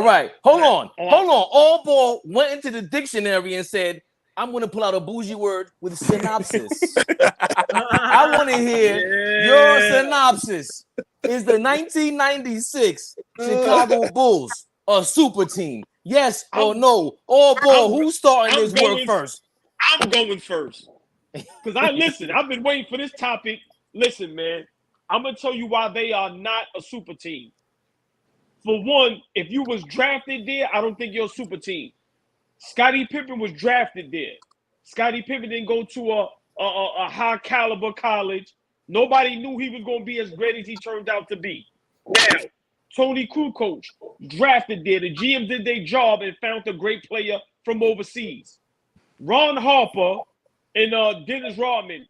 Right. Hold on. Allball went into the dictionary and said, I'm going to pull out a bougie word with synopsis. I want to hear your synopsis. Is the 1996 Chicago Bulls a super team? Yes or no? Allball, who's starting this work first? I'm going first. Because I've been waiting for this topic. Listen, man, I'm going to tell you why they are not a super team. For one, if you was drafted there, I don't think you're a super team. Scottie Pippen was drafted there. Scottie Pippen didn't go to a high caliber college. Nobody knew he was going to be as great as he turned out to be. Now, Tony Kukoc drafted there. The GM did their job and found a great player from overseas. Ron Harper and Dennis Rodman,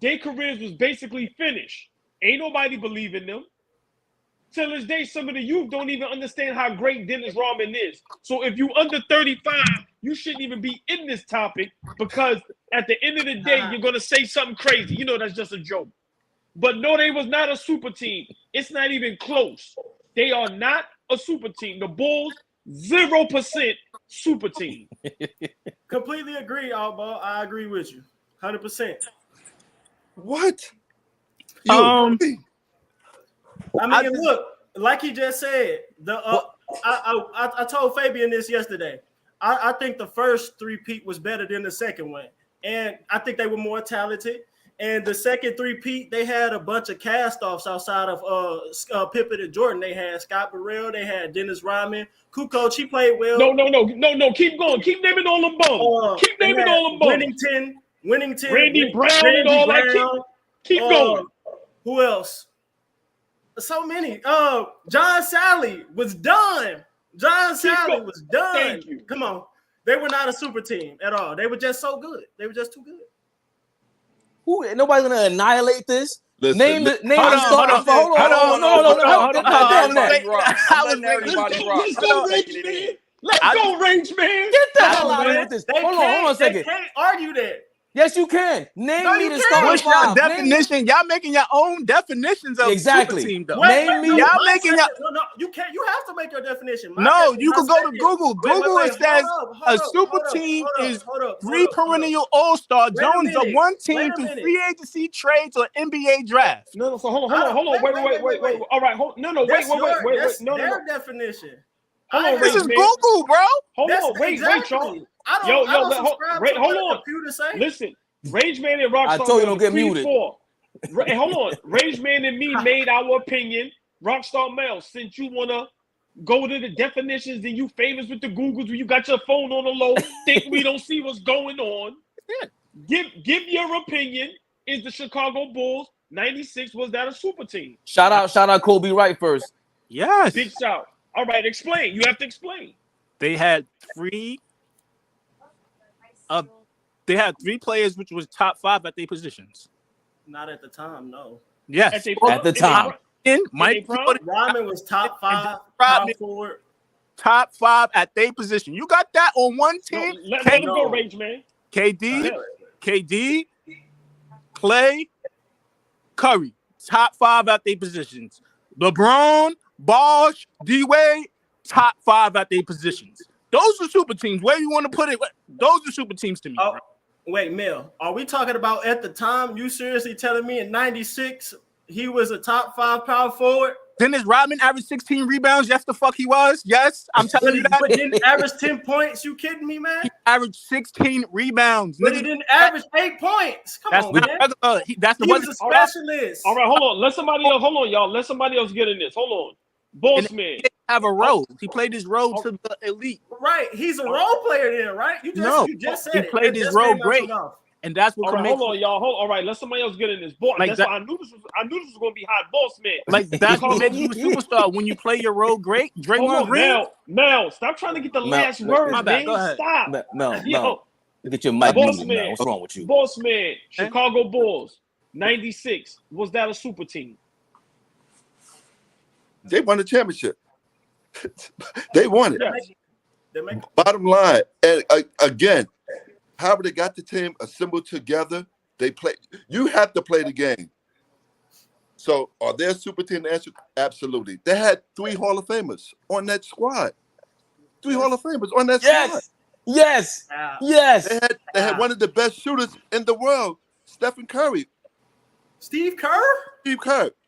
their careers was basically finished. Ain't nobody believe in them. Till this day, some of the youth don't even understand how great Dennis Rodman is. So if you under 35, you shouldn't even be in this topic because at the end of the day, you're going to say something crazy. You know that's just a joke. But no, they was not a super team. It's not even close. They are not a super team. The Bulls, 0% super team. Completely agree, Allball. I agree with you. 100%. What? I mean, look, like he just said, I told Fabian this yesterday. I think the first three-peat was better than the second one. And I think they were more talented. And the second three-peat, they had a bunch of cast-offs outside of Pippen and Jordan. They had Scott Burrell. They had Dennis Rodman. Kukoc, he played well. No. Keep going. Keep naming all them bums. Keep naming all them bums. Winnington. Randy Brown and all that. Keep going. Who else? So many. John Sally was done. Thank you. Come on. They were not a super team at all. They were just so good. They were just too good. Nobody's gonna annihilate this. Name the Hold on. Let's go, Range Man. Get the hell out of here with this. Hold on a second. They can't argue that. Yes, you can. Name me the starting What's your five. definition? Y'all making your own definitions of Exactly. super team, though. Name me. Y'all making your. No, you can't. You have to make your definition. You can go to Google. Google it says a super team is three perennial all-star. Jones are one team through free agency trades or NBA draft. No. So hold on. Wait. All right. Wait. No. Their definition. This is Google, bro. Hold on. Wait, y'all. Hold on. Listen, Rage Man and Rockstar. I told you don't get muted. Hold on. Rage Man and me made our opinion. Rockstar Mel, since you wanna go to the definitions and you famous with the Googles when you got your phone on the low, think we don't see what's going on. Give your opinion. Is the Chicago Bulls 96, was that a super team? Shout out Kobe Wright first. Yes. Big shout. All right, explain. You have to explain. They had three players which was top 5 at their positions. Not at the time, no. Yes. At the time. Mike Rodman was top 5, top 4. Top 5 at their position. You got that on one team? Let him go, Rage Man. KD, Clay, Curry. Top 5 at their positions. LeBron, Bosh, D-Wade, top 5 at their positions. Those are super teams. Where you want to put it? Those are super teams to me. Oh, wait, Mel, are we talking about at the time? You seriously telling me in 96 he was a top 5 power forward? Dennis Rodman averaged 16 rebounds. Yes, the fuck he was. Yes, I'm telling you that. But didn't average 10 points. You kidding me, man? He averaged 16 rebounds. But he didn't average 8 points. Come on, man. He was a specialist. All right, hold on. Let somebody else. Hold on, y'all. Let somebody else get in this. Hold on. Bossman. He didn't have a role. He played his role to the elite. Right. He's a role player then, right? You just said he played his role great. And that's what. All right, hold on, y'all. All right, let somebody else get in this. Boy, that's why I knew this was going to be hot. Bossman. Like that's what makes you a superstar when you play your role great. Draymond Green. Mel, stop trying to get the last word, man. Stop. Mel. Get your mic muted, Mel. What's wrong with you? Bossman, Chicago Bulls, 96. Was that a super team? They won the championship. They won it. Bottom line, and again, however they got the team assembled together, they play. You have to play the game. So, are they a super team? The answer, absolutely. They had 3 Hall of Famers on that squad. 3 Hall of Famers on that squad. Yes. They had one of the best shooters in the world, Stephen Curry. Steve Kerr?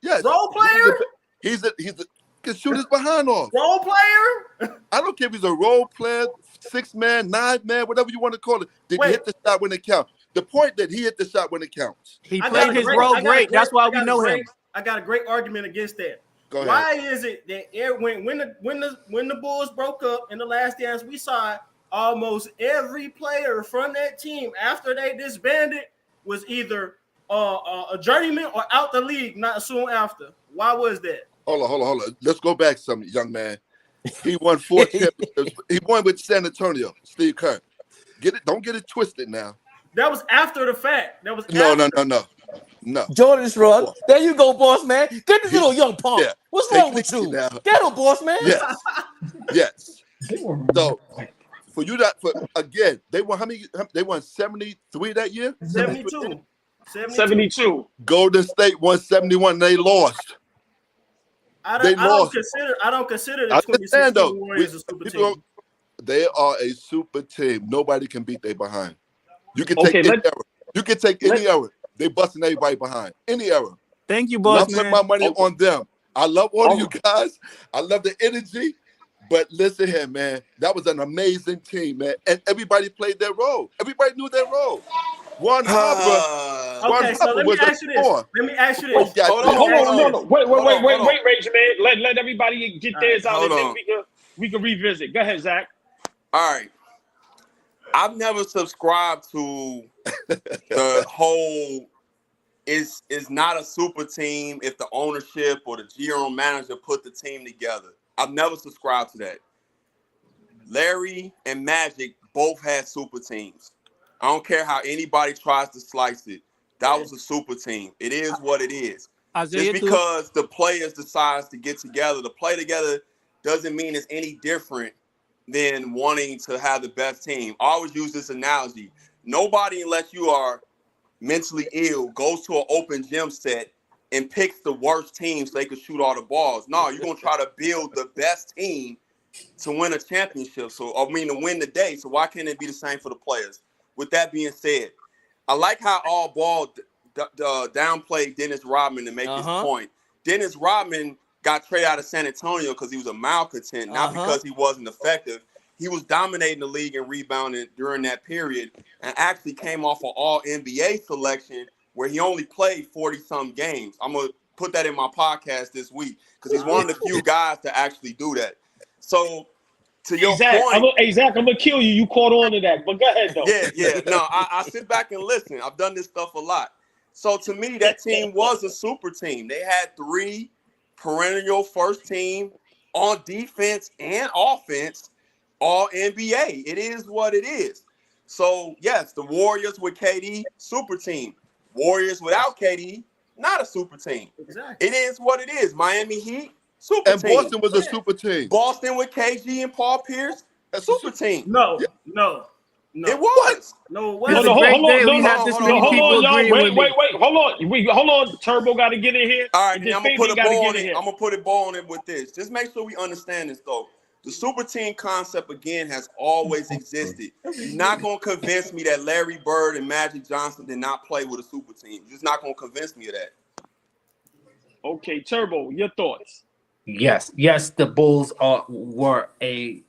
Yes. Role player? He's can shoot his behind off. Role player? I don't care if he's a role player, 6-man, 9-man, whatever you want to call it. Did he hit the shot when it counts? The point that he hit the shot when it counts. He played his role great. That's why we know him. I got a great argument against that. Go ahead. Why is it that when the Bulls broke up in the last dance, we saw almost every player from that team after they disbanded was either a journeyman or out the league not soon after? Why was that? Hold on. Let's go back some, young man. He won 4 championships. He won with San Antonio, Steve Kerr. Don't get it twisted now. That was after the fact. That was No. Jordan's run. There you go, boss man. Get this little young punk. Yeah. What's wrong with you? Now. Get him, boss man. Yes. So for you again, they won how many? They won 73 that year. 72. Golden State won 71. And they lost. I don't consider the 2016 Warriors a super team. They are a super team. Nobody can beat they behind. You can take any era. You can take any era. They busting everybody behind. Any era. Thank you, boss. I'm putting my money on them. I love all of you guys. I love the energy. But listen here, man. That was an amazing team, man. And everybody played their role. Everybody knew their role. One Harper. Okay, so let me ask you this. Hold on. Wait, Rage, man. Let everybody get theirs out, and then we can revisit. Go ahead, Zach. All right. I've never subscribed to the whole it's not a super team if the ownership or the general manager put the team together. I've never subscribed to that. Larry and Magic both had super teams. I don't care how anybody tries to slice it. That was a super team. It is what it is. Just because the players decide to get together, to play together, doesn't mean it's any different than wanting to have the best team. I always use this analogy. Nobody, unless you are mentally ill, goes to an open gym set and picks the worst team so they can shoot all the balls. No, you're going to try to build the best team to win a championship. To win the day. So why can't it be the same for the players? With that being said, I like how Allball downplayed Dennis Rodman to make his point. Dennis Rodman got traded out of San Antonio because he was a malcontent, not because he wasn't effective. He was dominating the league and rebounding during that period and actually came off an all-NBA selection where he only played 40-some games. I'm going to put that in my podcast this week because he's one of the few guys to actually do that. So, to your point... Zach, I'm going to kill you. You caught on to that, but go ahead, though. Yeah. No, I sit back and listen. I've done this stuff a lot. So, to me, that team was a super team. They had 3 perennial first team on defense and offense, all NBA. It is what it is. So, yes, the Warriors with KD, super team. Warriors without KD, not a super team. Exactly. It is what it is. Miami Heat, super team. And Boston was a super team. Boston with KG and Paul Pierce, a super team. No. It was. No, Hold on. Turbo got to get in here. All right, I'm gonna put a ball on it. I'm gonna put a ball on it with this. Just make sure we understand this, though. The super team concept again has always existed. You're not gonna convince me that Larry Bird and Magic Johnson did not play with a super team. You're just not gonna convince me of that. Okay, Turbo, your thoughts? Yes, the Bulls were a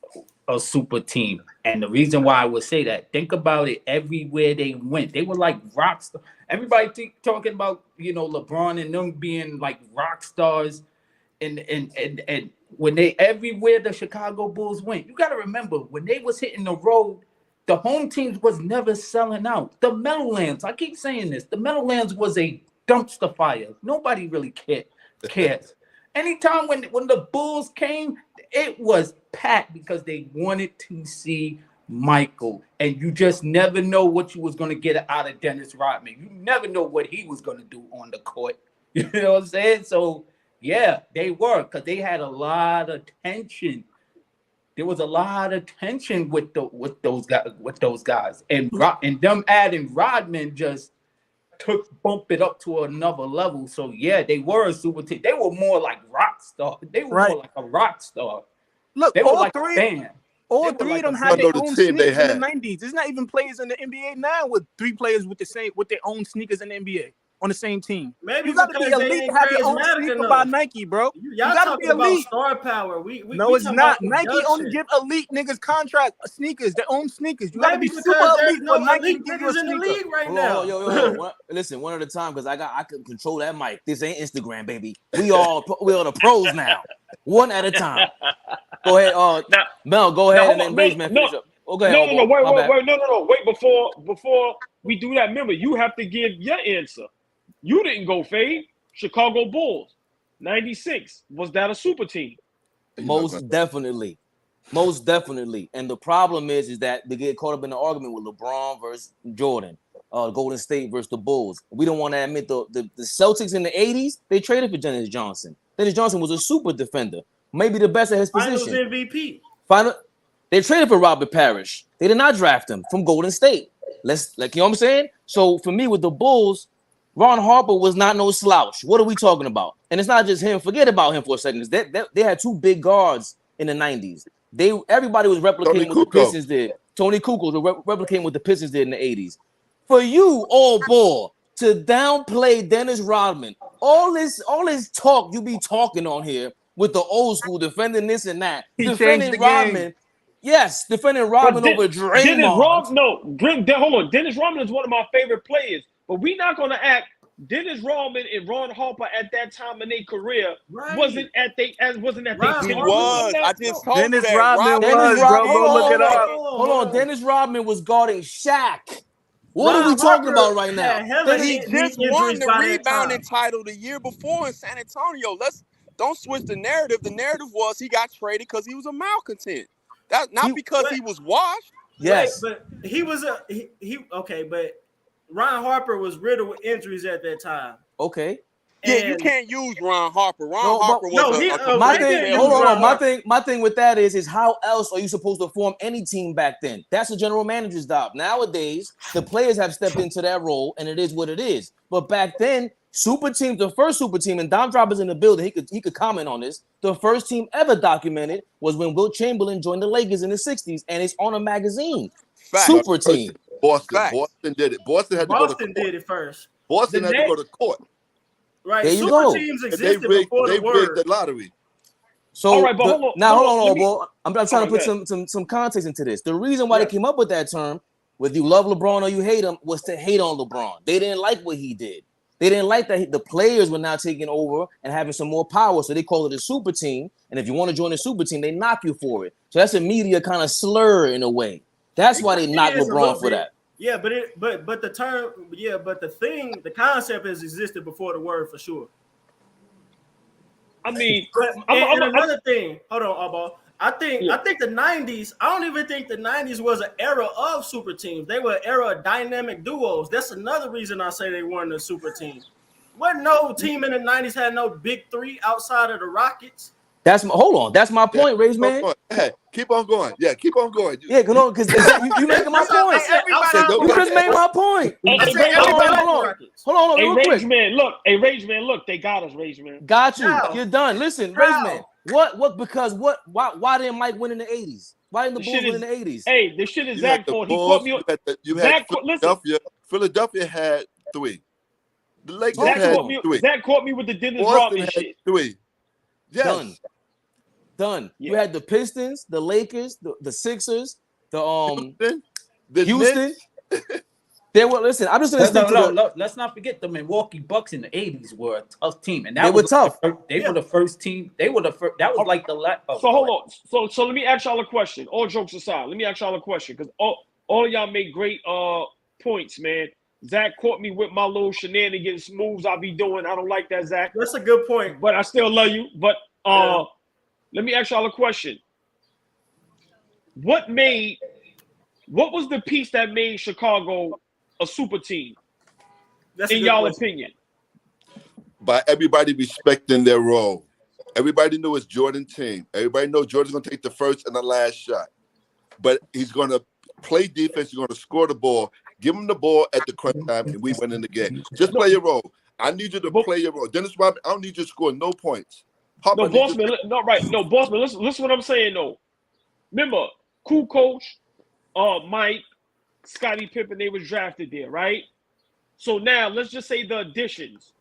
super team. And the reason why I would say that, think about it, everywhere they went, they were like rock stars. Everybody talking about, LeBron and them being like rock stars. And when they, everywhere the Chicago Bulls went, you got to remember, when they was hitting the road, the home teams was never selling out. The Meadowlands, I keep saying this, the Meadowlands was a dumpster fire. Nobody really cares. Anytime when the Bulls came, it was packed because they wanted to see Michael. And you just never know what you was going to get out of Dennis Rodman. You never know what he was going to do on the court. You know what I'm saying? So, yeah, they were, because they had a lot of tension. There was a lot of tension with those guys. And them adding Rodman just bump it up to another level. So yeah, they were a super team. They were more like rock star. They were more like a rock star. Look, they were like a band. All They were three like of them a had I know their the own team they sneakers in the had. 90s. There's not even players in the NBA now with 3 players with their own sneakers in the NBA on the same team. Maybe You gotta be because they elite ain't to have your own charismatic sneaker enough. by Nike, bro. You Y'all gotta be talking about elite. star power. We No, it's talking not. about Nike only production. give elite niggas contract sneakers, their own sneakers. You gotta Maybe be because super there's elite no for Nike to elite give you a niggas in the sneaker. league right Hold now. on, yo. Listen, one at a time, because I can control that mic. This ain't Instagram, baby. We are the pros now. One at a time. Go ahead, Now, Mel. Go ahead and then no, Rage Man finish up. Oh, go ahead. no, Allball. wait. Before we do that, remember, you have to give your answer. You didn't go fade. Chicago Bulls, 96. Was that a super team? Most definitely. And the problem is that they get caught up in the argument with LeBron versus Jordan, Golden State versus the Bulls. We don't want to admit the Celtics in the 80s, they traded for Dennis Johnson. Dennis Johnson was a super defender, maybe the best at his Finals position. MVP. They traded for Robert Parrish. They did not draft him from Golden State. You know what I'm saying? So for me with the Bulls, Ron Harper was not no slouch. What are we talking about? And it's not just him. Forget about him for a second. They had 2 big guards in the 90s. Everybody was replicating what the Pistons did. Tony Kukoc was replicating what the Pistons did in the 80s. For you, Allball, to downplay Dennis Rodman, all this talk you be talking on here with the old school defending this and that, defending Rodman. Yes, defending Rodman over Draymond. Hold on. Dennis Rodman is one of my favorite players, but we're not going to act. Dennis Rodman and Ron Harper at that time in their career wasn't at their He was. I just told Dennis you that. Rodman Dennis was, Rodman, bro. Go look it up. Hold on. Dennis Rodman was guarding Shaq. What are we talking about right now? He just won the rebounding title the year before in San Antonio. Don't switch the narrative. The narrative was he got traded because he was a malcontent. That's not because he was washed. Yes, but he was okay, but Ron Harper was riddled with injuries at that time. Okay. Yeah, you can't use Ron Harper. Harper was my thing. Hold on. My thing with that is how else are you supposed to form any team back then? That's a general manager's job. Nowadays, the players have stepped into that role, and it is what it is. But back then, super teams, the first super team, and Dom Drop is in the building. He could comment on this. The first team ever documented was when Wilt Chamberlain joined the Lakers in the '60s, and it's on a magazine. Fact. Super team. Boston did it. Boston did it first. Boston had to go to court. Right. There you super go. teams They existed rigged before the lottery. So all right, but hold on, bro. I'm trying to put some context into this. The reason why they came up with that term, whether you love LeBron or you hate him, was to hate on LeBron. They didn't like what he did. They didn't like that the players were now taking over and having some more power. So they call it a super team. And if you want to join a super team, they knock you for it. So that's a media kind of slur in a way. That's why they knocked LeBron for that. Yeah, but the term, but the concept has existed before the word for sure. I mean, another thing. Hold on, Allball. I think the 90s, I don't even think the 90s was an era of super teams. They were an era of dynamic duos. That's another reason I say they weren't a super team. Wasn't no team in the 90s had no big 3 outside of the Rockets. Hold on. That's my point, Rage Man. Hey, keep on going. Yeah, keep on going. Yeah, because you making my point. You just made my point. Hold on, real quick. Rage Man, look, they got us, Rage Man. Got you. You're done. Listen, Rage Man. Why didn't Mike win in the 80s? Why didn't the Bulls win in the 80s? Hey, this shit is Zach fault. He caught me on. You had Philadelphia. Philadelphia had 3. The Lakers had 3. Zach caught me with the Dennis Boston Rodman had shit. 3. Yes. Done. Yeah. You had the Pistons, the Lakers, the Sixers, the Houston. They were I'm just gonna stick to let's not forget the Milwaukee Bucks in the 80s were a tough team, and they were tough. They were the first team. They were the first. That was like the last. So hold on. So let me ask y'all a question. All jokes aside, let me ask y'all a question because all y'all make great points, man. Zach caught me with my little shenanigans moves I be doing. I don't like that, Zach. That's a good point. But I still love you. But let me ask y'all a question. What was the piece that made Chicago a super team? In y'all opinion? By everybody respecting their role. Everybody knew it's Jordan's team. Everybody knows Jordan's going to take the first and the last shot. But he's going to play defense. He's going to score the ball. Give him the ball at the crunch time, and we win in the game. Just play your role. I need you to play your role. Dennis Rodman, I don't need you to score no points. Bossman, listen what I'm saying, though. Remember, Cool coach, Mike, Scottie, Pippen, they was drafted there, right? So now let's just say the additions.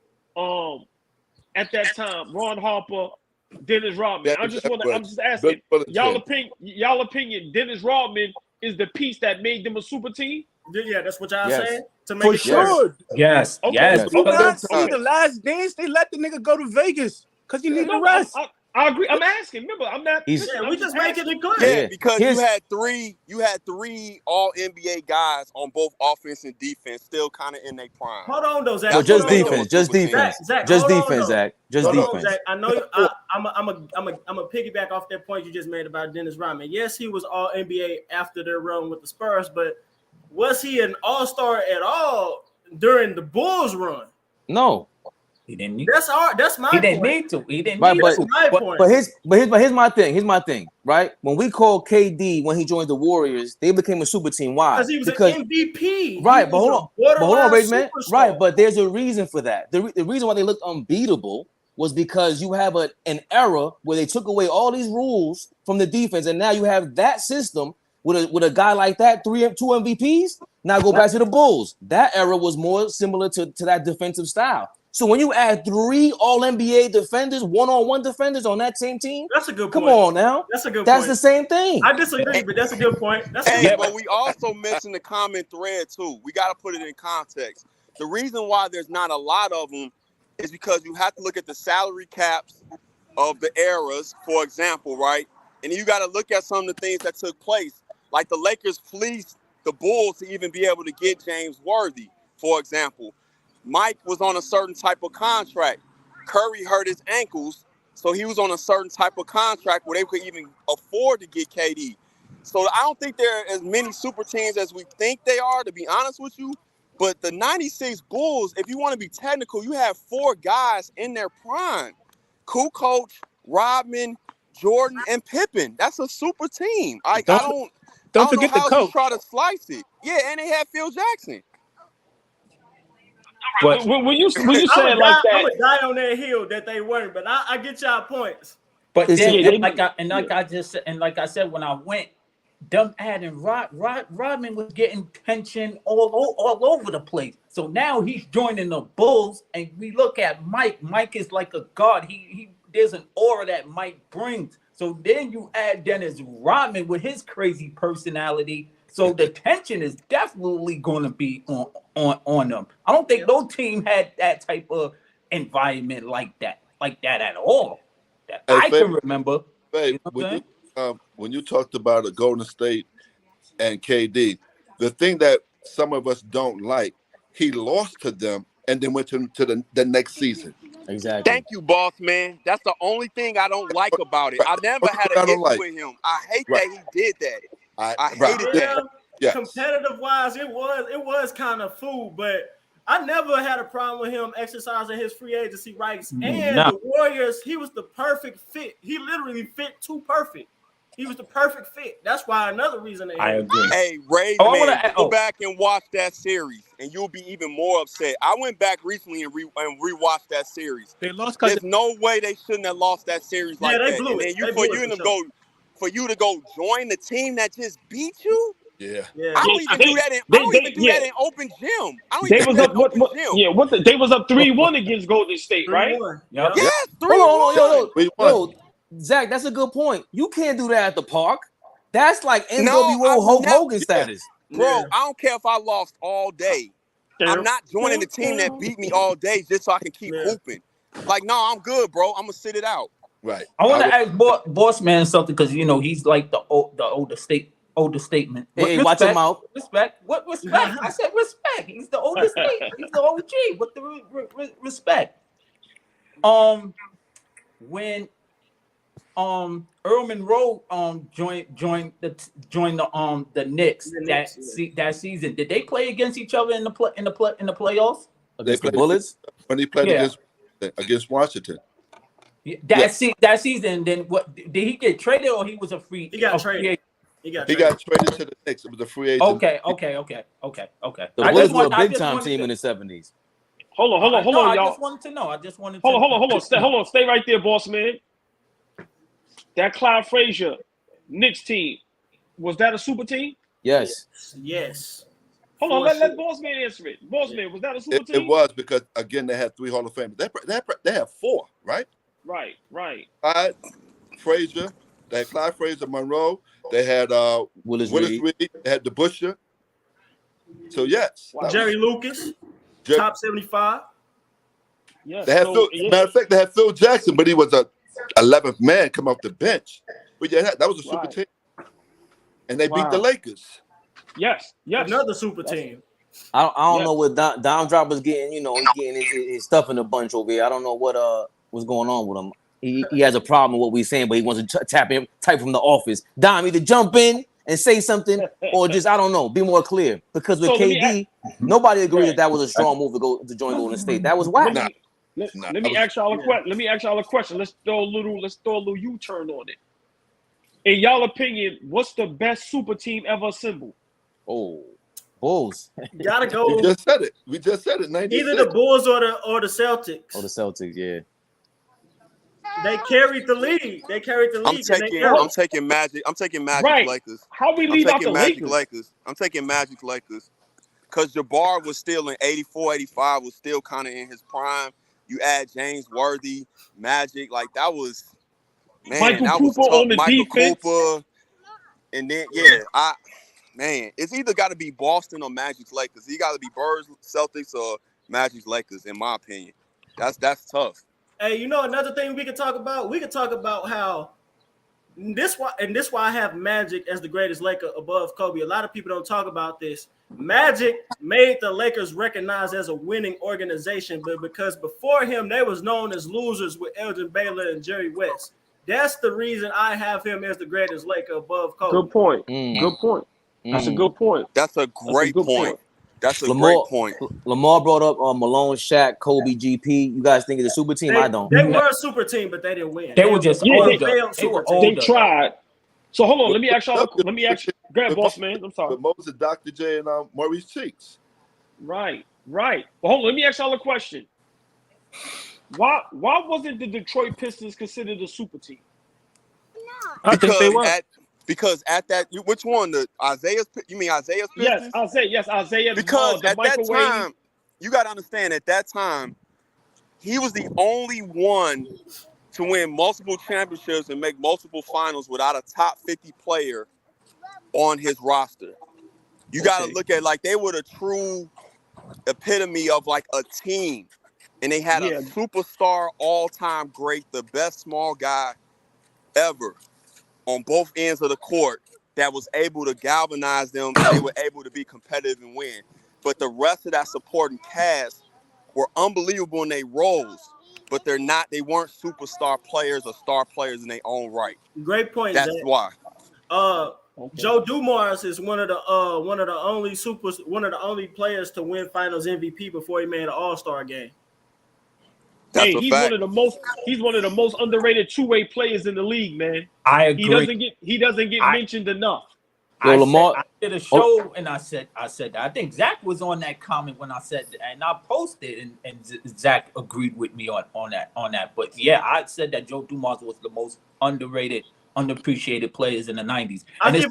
At that time, Ron Harper, Dennis Rodman. I'm just asking y'all opinion. Dennis Rodman is the piece that made them a super team. Yeah, that's what y'all saying. To make For it sure. Yes. Okay. Yes. You not see the last dance? They let the nigga go to Vegas because he needed a rest. I agree. I'm asking. Remember, I'm not. we just making it clear. Yeah, because you had three all NBA guys on both offense and defense, still kind of in their prime. Hold on, though, Zach. So just defense, just defense, Zach, just defense, Zach. Just defense. Zach, I know. I'm a piggyback off that point you just made about Dennis Rodman. Yes, he was all NBA after their run with the Spurs, but was he an all-star at all during the Bulls run? No. He didn't need. That's my point. He didn't need to. He didn't Right, need but, to. but here's my thing. Here's my thing. Right, when we called KD when he joined the Warriors, they became a super team. Why? Because he was an MVP. Right, but hold on, Raymond. Superstar. Right, but there's a reason for that. The reason why they looked unbeatable was because you have an era where they took away all these rules from the defense, and now you have that system with a guy like that, 2 MVPs. Now go back to the Bulls. That era was more similar to that defensive style. So when you add 3 All-NBA defenders, one-on-one defenders on that same team, that's a good come point. on now. That's a good point. That's the same thing. I disagree, but that's a good point. But we also missing the common thread too. We got to put it in context. The reason why there's not a lot of them is because you have to look at the salary caps of the eras, for example, right? And you got to look at some of the things that took place. Like the Lakers fleeced the Bulls to even be able to get James Worthy, for example. Mike was on a certain type of contract. Curry hurt his ankles, so he was on a certain type of contract where they could even afford to get KD. So I don't think there are as many super teams as we think they are, to be honest with you. But the 96 Bulls, if you want to be technical, you have 4 guys in their prime. Kukoc, Rodman, Jordan, and Pippen. That's a super team. Don't forget the coach. Try to slice it. Yeah, and they had Phil Jackson. But when you say it like that, I would die on that hill that they weren't. But I get y'all points. But then, like I said, when I went, them adding Rodman was getting pension all over the place. So now he's joining the Bulls, and we look at Mike. Mike is like a god. He there's an aura that Mike brings. So then you add Dennis Rodman with his crazy personality. So the tension is definitely going to be on them. I don't think no team had that type of environment like that at all. That I can remember. Babe, when you talked about a Golden State and KD, the thing that some of us don't like, he lost to them and then went to the next season. Exactly. Thank you, boss man. That's the only thing I don't like about it. I never had an issue with him. I hate that he did that. I hated that. Yes. Competitive wise, it was kind of food, but I never had a problem with him exercising his free agency rights. And the Warriors, he was the perfect fit. He literally fit too perfect. He was the perfect fit. That's why another reason. I agree. Hey, Ray, go back and watch that series, and you'll be even more upset. I went back recently and rewatched that series. They lost. There's no way they shouldn't have lost that series like that. Blew and it. then for you to go join the team that just beat you. Yeah. I don't even do that in open gym. They was up 3-1 against Golden State, right? Yes, 3-1. Hold on, yo, Zach, that's a good point. You can't do that at the park. That's like NWO Hulk Hogan status. Bro, I don't care if I lost all day. I'm not joining the team that beat me all day just so I can keep hooping. Like, no, I'm good, bro. I'm gonna sit it out. Right. I want to ask Bossman something because he's like the older statement. Hey, watch your mouth. Respect. What respect? I said respect. He's the oldest state. He's the OG. What the respect? When Earl Monroe joined the Knicks that season, did they play against each other in the playoffs? Against the Bullets? When he played against Washington. That season, then what did he get traded or he was a free? He got traded. He got traded to the Knicks. It was a free agent. Okay. The Bullets were a big time team in the 70s. Hold on, y'all. I just wanted to know. Hold on. Stay right there, boss man. That Clyde Frazier Knicks team, Was that a super team? Yes. Yes. Hold on, let Bossman answer it. Bossman, was that a super team? It was because again they had 3 Hall of Famers. They had 4, right? Right. Clyde Frazier, they had Clyde Frazier, Monroe. They had Willis Reed. They had DeBusschere. So yes, Wow. Jerry Lucas, top 75. Yes. They had matter of fact, they had Phil Jackson, but he was a 11th man come off the bench. But yeah, that was a super team, and they beat the Lakers. Yes. Another super team. I don't know what Dom Dropper's getting. You know, he's getting his stuff in a bunch over here. I don't know what's going on with him. He has a problem with what we're saying, but he wants to type from the office. Dom, either jump in and say something, or just I don't know, be more clear. Because with KD, nobody agreed that was a strong move to join Golden State. That was whack. Let me ask y'all a question. Let's throw a little U-turn on it. In y'all opinion, what's the best super team ever assembled? Oh, Bulls. Gotta go. We just said it. 96. Either the Bulls or the Celtics. Oh, the Celtics, yeah. They carried the league. I'm taking Magic. I'm taking Magic Lakers. How we leave out the Lakers? I'm taking Magic Lakers because Jabbar was still in 84, 85, was still kind of in his prime. You add James Worthy, Magic, like that was Michael that Cooper was tough. on the Michael defense. Cooper, and then it's either got to be Boston or Magic's Lakers. You got to be Birds, Celtics, or Magic's Lakers, in my opinion. That's tough. Hey, you know another thing we could talk about? We could talk about how this why I have Magic as the greatest Laker above Kobe. A lot of people don't talk about this. Magic made the Lakers recognized as a winning organization, but because before him they was known as losers with Elgin Baylor and Jerry West. That's the reason I have him as the greatest Laker above Kobe. Good point. Good point. That's a good point. That's a great point. That's a Lamar, great point. Lamar brought up Malone, Shaq, Kobe, GP. You guys think it's a super team? I don't. They were a super team, but they didn't win. They were just older. They tried. So hold on. Let me ask y'all. Go ahead, boss man. I'm sorry. But Moses, Dr. J, and Maurice Cheeks. Right. Well, hold on. Let me ask y'all a question. Why wasn't the Detroit Pistons considered a super team? I think they were. Because at that, which one? You mean Isaiah's Pistons? Yes, Isaiah. Because at that time, you got to understand, at that time, he was the only one to win multiple championships and make multiple finals without a top 50 player on his roster. You got to look at like they were the true epitome of like a team. And they had a superstar, all-time great, the best small guy ever on both ends of the court that was able to galvanize them and they were able to be competitive and win. But the rest of that supporting cast were unbelievable in their roles, but they weren't superstar players or star players in their own right. Great point. That's why. Joe Dumars is one of the only players to win Finals MVP before he made an All-Star game. He's one of the most underrated two-way players in the league, man. I agree. He doesn't get mentioned enough. I did a show and I said that. I think Zach was on that comment when I said that, and I posted and Zach agreed with me on that. But yeah, I said that Joe Dumars was the most underrated, underappreciated players in the 90s. And it's a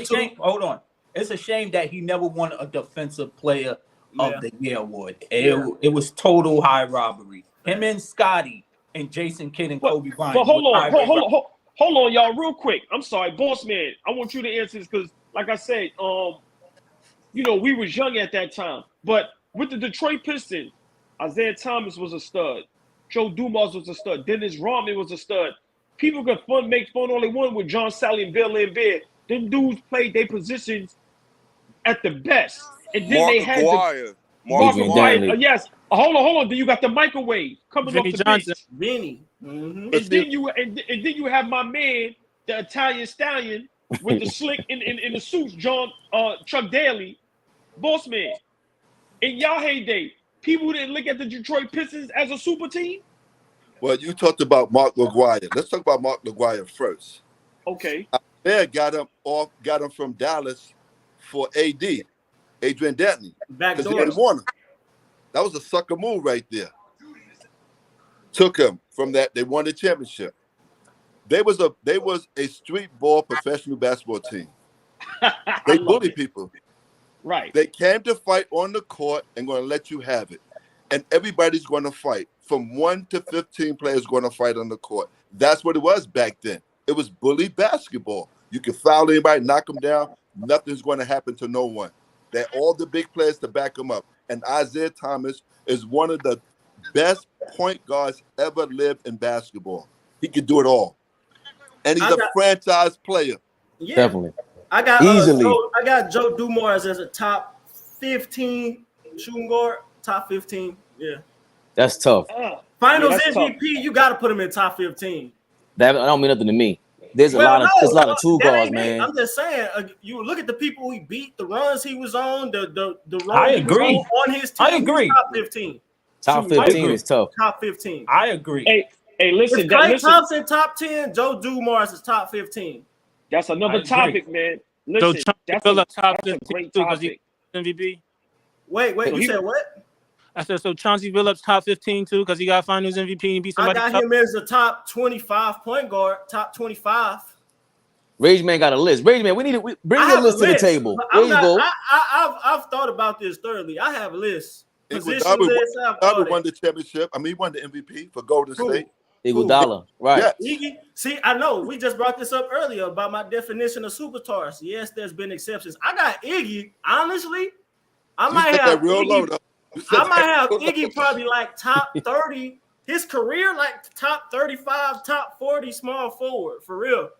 shame. Hold on. It's a shame that he never won a defensive player of the year award. It was total high robbery. Him and Scottie and Jason Kidd and Kobe Bryant. But hold on, y'all, real quick. I'm sorry, boss man. I want you to answer this because, like I said, we was young at that time. But with the Detroit Pistons, Isaiah Thomas was a stud. Joe Dumars was a stud. Dennis Rodman was a stud. People could make fun all they want with John Sally and Bill Lambert. Them dudes played their positions at the best. And then Mark they had Mark McGuire. Yes. Hold on. Then you got the microwave coming Vinny off the Johnson. bench. Vinny. Mm-hmm. And then you have my man, the Italian stallion with the slick in the suits, Chuck Daly, boss man. In y'all heyday, people didn't look at the Detroit Pistons as a super team. Well, you talked about Mark McGuire. Let's talk about Mark McGuire first. Okay. Bear got him from Dallas for AD. Adrian Dantley, because he didn't want him. That was a sucker move right there. Took him from that. They won the championship. They was a street ball professional basketball team. They bully people. Right. They came to fight on the court and going to let you have it. And everybody's going to fight. From 1 to 15 players going to fight on the court. That's what it was back then. It was bully basketball. You can foul anybody, knock them down. Nothing's going to happen to no one. They're all the big players to back them up. And Isaiah Thomas is one of the best point guards ever lived in basketball. He could do it all. And he's a franchise player. Yeah. Definitely. I got easily. I got Joe Dumars as a top 15 shooting guard. Top 15. Yeah. That's tough. Finals that's MVP, tough. You got to put him in top 15. That don't mean nothing to me. There's a lot of two guards, man. I'm just saying, you look at the people he beat, the runs he was on, the run I he was agree. on his team. I agree. Top 15. Top 15 is tough. Top 15. I agree. Hey, listen. If Klay Thompson top 10, Joe Dumars is top 15. That's another topic, man. Listen, that's a great topic. MVP. Wait, you said what? I said, so Chauncey Billups top 15 too, because he got Finals MVP and beat I somebody. got him as a top 25 point guard, top 25. Rage Man got a list. Rage Man, bring your list to the table. There you go. I've thought about this thoroughly. I have a list. Iguodala won the championship. I mean, he won the MVP for Golden State. Iguodala, right? Yeah. See, I know we just brought this up earlier about my definition of superstars. Yes, there's been exceptions. I got Iggy. Honestly, I might have Iggy. I might have Iggy probably like top 30. His career like top 35, top 40 small forward for real.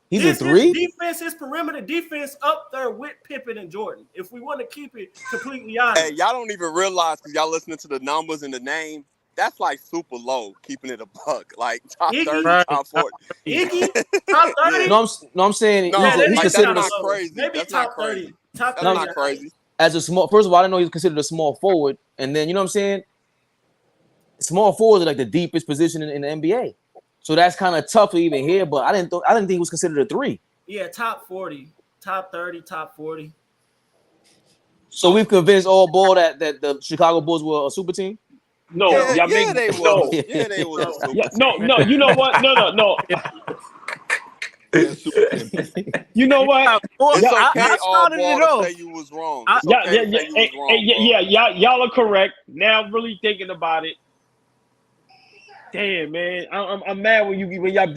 He's a 3. His perimeter defense up there with Pippen and Jordan. If we want to keep it completely honest. Hey, y'all don't even realize because y'all listening to the numbers and the name. That's like super low, keeping it a buck. Like top 30, top 40. Iggy, top 30. No, I'm saying he's considered not crazy. Maybe that's top not crazy. 30. Top 30. That's not crazy. as a small. First of all, I didn't know he was considered a small forward, and then you know what I'm saying. Small forwards are like the deepest position in the NBA, so that's kind of tough to even hear. But I didn't think he was considered a 3. Yeah, top 40, top 30, top 40. So we've convinced Allball that the Chicago Bulls were a super team. No, they were. Yeah, they were. No. You know what? No. You know what? It's okay. I started it off. Say you was wrong. Y'all are correct. Now, really thinking about it. Damn, man, I'm mad when y'all beat